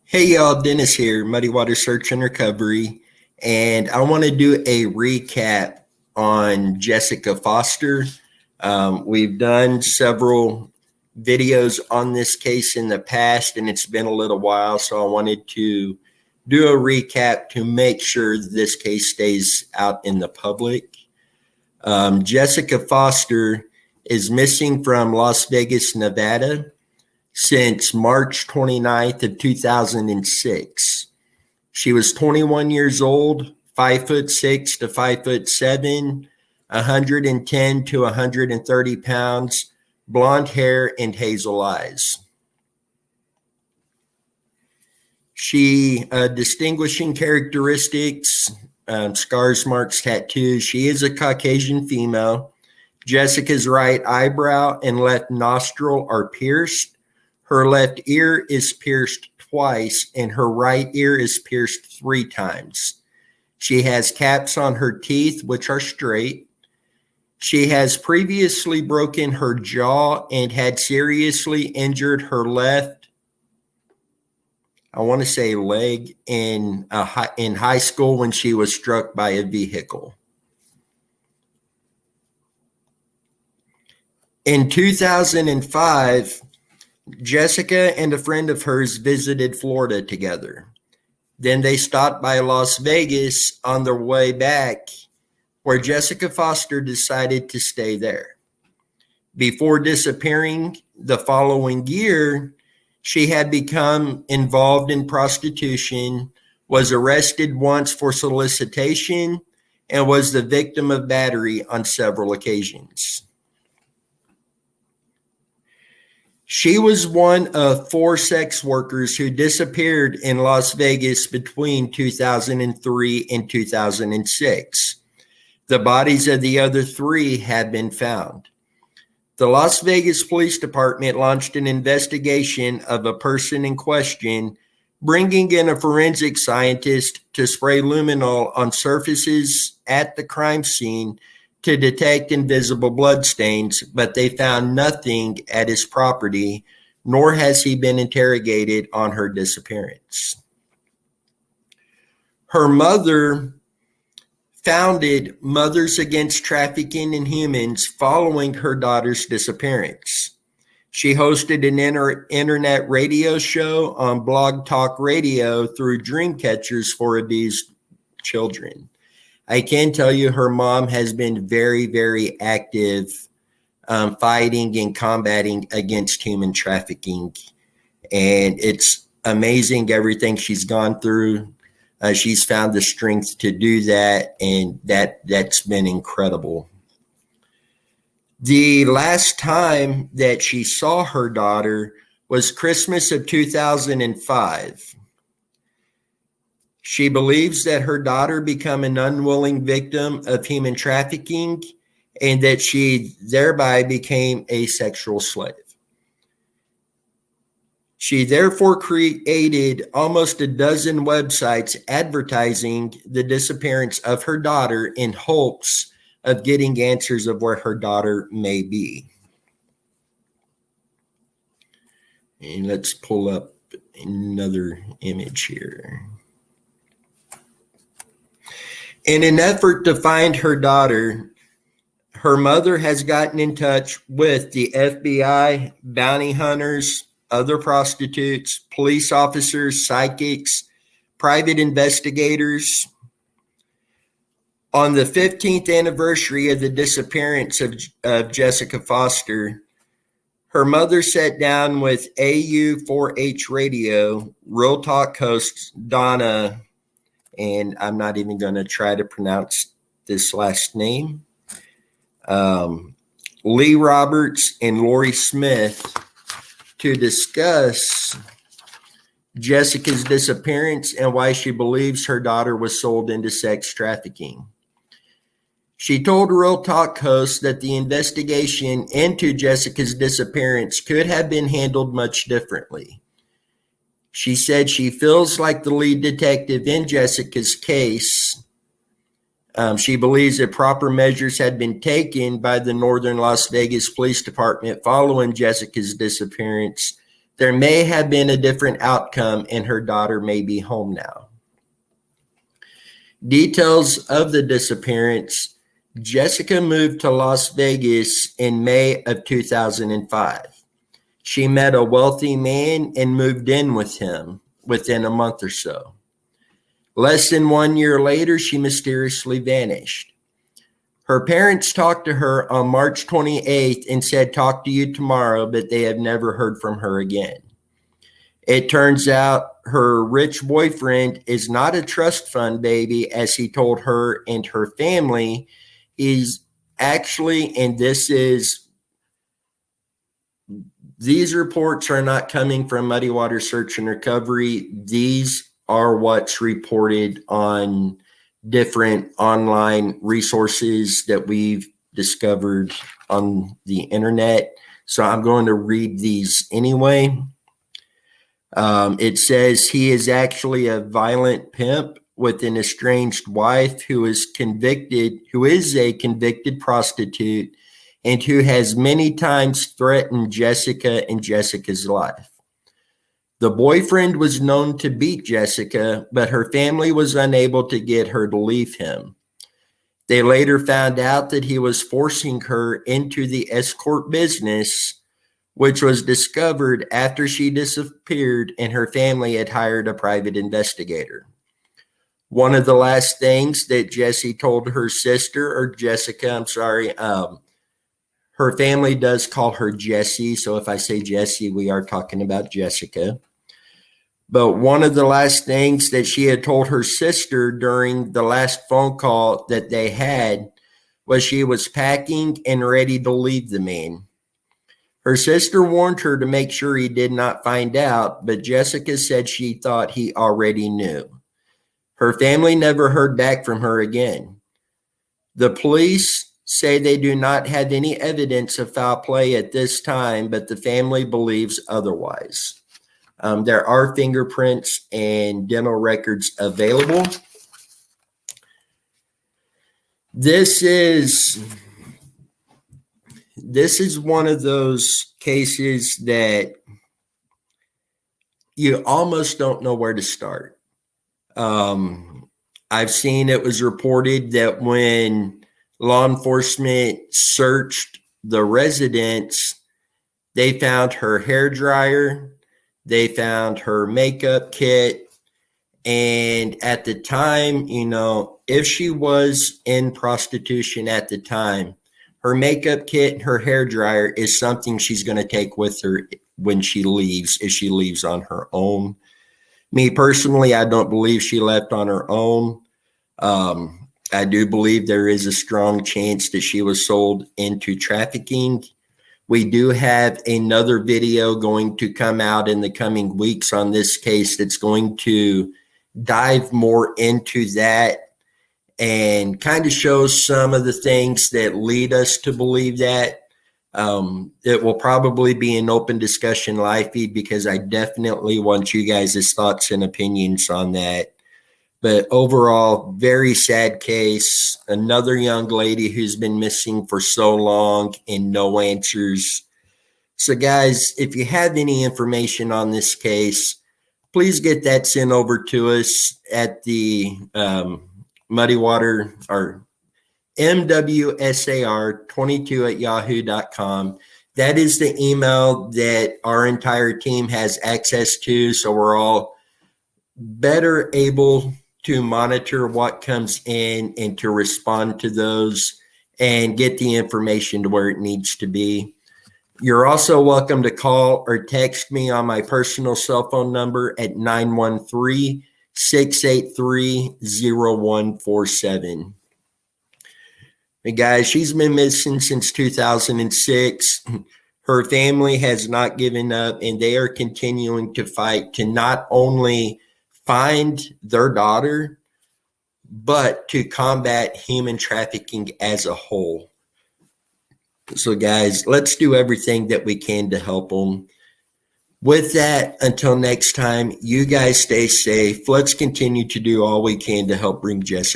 Hey y'all, Dennis here, Muddy Water Search and Recovery, and I want to do a recap on Jessica Foster. We've done several videos on this case in the past, and it's been a little while, so I wanted to do a recap to make sure this case stays out in the public. Jessica Foster is missing from Las Vegas, Nevada since March 29th of 2006. She was 21 years old, 5'6" to 5'7", 110 to 130 pounds, blonde hair and hazel eyes. She distinguishing characteristics, scars, marks, tattoos. She is a Caucasian female. Jessica's right eyebrow and left nostril are pierced. Her left ear is pierced twice, and her right ear is pierced 3 times. She has caps on her teeth, which are straight. She has previously broken her jaw and had seriously injured her left, I want to say leg, in high school when she was struck by a vehicle. In 2005, Jessica and a friend of hers visited Florida together. Then they stopped by Las Vegas on their way back, where Jessica Foster decided to stay there. Before disappearing the following year, she had become involved in prostitution, was arrested once for solicitation, and was the victim of battery on several occasions. She was one of 4 sex workers who disappeared in Las Vegas between 2003 and 2006. The bodies of the other 3 have been found. The Las Vegas Police Department launched an investigation of a person in question, bringing in a forensic scientist to spray luminol on surfaces at the crime scene to detect invisible blood stains, but they found nothing at his property, nor has he been interrogated on her disappearance. Her mother founded Mothers Against Trafficking in Humans following her daughter's disappearance. She hosted an internet radio show on Blog Talk Radio through Dreamcatchers for Abused Children. I can tell you her mom has been very, very active fighting and combating against human trafficking. And it's amazing everything she's gone through. She's found the strength to do that, and that's been incredible. The last time that she saw her daughter was Christmas of 2005. She believes that her daughter became an unwilling victim of human trafficking and that she thereby became a sexual slave. She therefore created almost a dozen websites advertising the disappearance of her daughter in hopes of getting answers of where her daughter may be. And let's pull up another image here. In an effort to find her daughter, her mother has gotten in touch with the FBI, bounty hunters, other prostitutes, police officers, psychics, private investigators. On the 15th anniversary of the disappearance of Jessica Foster, her mother sat down with AU4H Radio, Real Talk host Donna, and I'm not even going to try to pronounce this last name, Lee Roberts and Lori Smith, to discuss Jessica's disappearance and why she believes her daughter was sold into sex trafficking. She told Real Talk host that the investigation into Jessica's disappearance could have been handled much differently. She said she feels like the lead detective in Jessica's case. She believes that proper measures had been taken by the Northern Las Vegas Police Department following Jessica's disappearance, There may have been a different outcome, and her daughter may be home now. Details of the disappearance. Jessica moved to Las Vegas in May of 2005. She met a wealthy man and moved in with him within a month or so. Less than 1 year later, she mysteriously vanished. Her parents talked to her on March 28th and said, "Talk to you tomorrow," but they have never heard from her again. It turns out her rich boyfriend is not a trust fund baby, as he told her and her family. He's actually, and these reports are not coming from Muddy Water Search and Recovery. These are what's reported on different online resources that we've discovered on the internet. So I'm going to read these anyway. It says he is actually a violent pimp with an estranged wife who is a convicted prostitute and who has many times threatened Jessica and Jessica's life. The boyfriend was known to beat Jessica, but her family was unable to get her to leave him. They later found out that he was forcing her into the escort business, which was discovered after she disappeared and her family had hired a private investigator. One of the last things that Jessie told her sister, or Jessica, I'm sorry, her family does call her Jessie, so if I say Jessie, we are talking about Jessica. But one of the last things that she had told her sister during the last phone call that they had was she was packing and ready to leave the man. Her sister warned her to make sure he did not find out, but Jessica said she thought he already knew. Her family never heard back from her again. The police say they do not have any evidence of foul play at this time, but the family believes otherwise. There are fingerprints and dental records available. This is one of those cases that you almost don't know where to start. I've seen it was reported that when law enforcement searched the residence, they found her hairdryer, they found her makeup kit, and at the time, if she was in prostitution at the time, her makeup kit, her hairdryer is something she's going to take with her when she leaves, if she leaves on her own. Me personally, I don't believe she left on her own. I do believe there is a strong chance that she was sold into trafficking. We do have another video going to come out in the coming weeks on this case that's going to dive more into that and kind of shows some of the things that lead us to believe that. It will probably be an open discussion live feed because I definitely want you guys' thoughts and opinions on that. But overall, very sad case. Another young lady who's been missing for so long and no answers. So guys, if you have any information on this case, please get that sent over to us at the Muddy Water or MWSAR22@yahoo.com. That is the email that our entire team has access to. So we're all better able to monitor what comes in and to respond to those and get the information to where it needs to be. You're also welcome to call or text me on my personal cell phone number at 913-683-0147. Hey guys, she's been missing since 2006. Her family has not given up, and they are continuing to fight to not only find their daughter, but to combat human trafficking as a whole. So guys, let's do everything that we can to help them. With that, until next time, you guys stay safe. Let's continue to do all we can to help bring Jessica